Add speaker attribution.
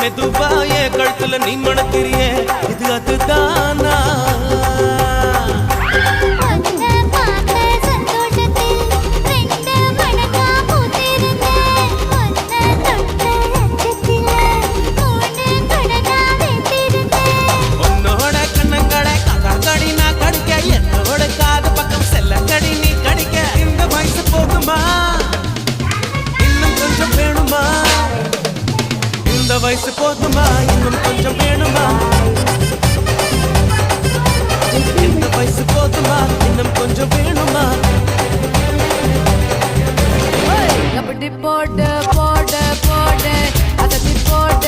Speaker 1: மெதுவா என் கழுத்துல நீ மணக்கிறியே இது அதுதானா உன்னோட கண்ணங்கடை கடி நான் கடிக்க என்னோட காது பக்கம் செல்ல கடி நீ கடிக்க இந்த வயசு போகுமா இன்னும் கொஞ்சம் வேணுமா இந்த வயசு போதுமா இன்னும் கொஞ்சம் வேணுமா இந்த வயசு போதுமா இன்னும் கொஞ்சம் வேணுமா
Speaker 2: அப்படி போடு போடு போடு அதட்டி போடு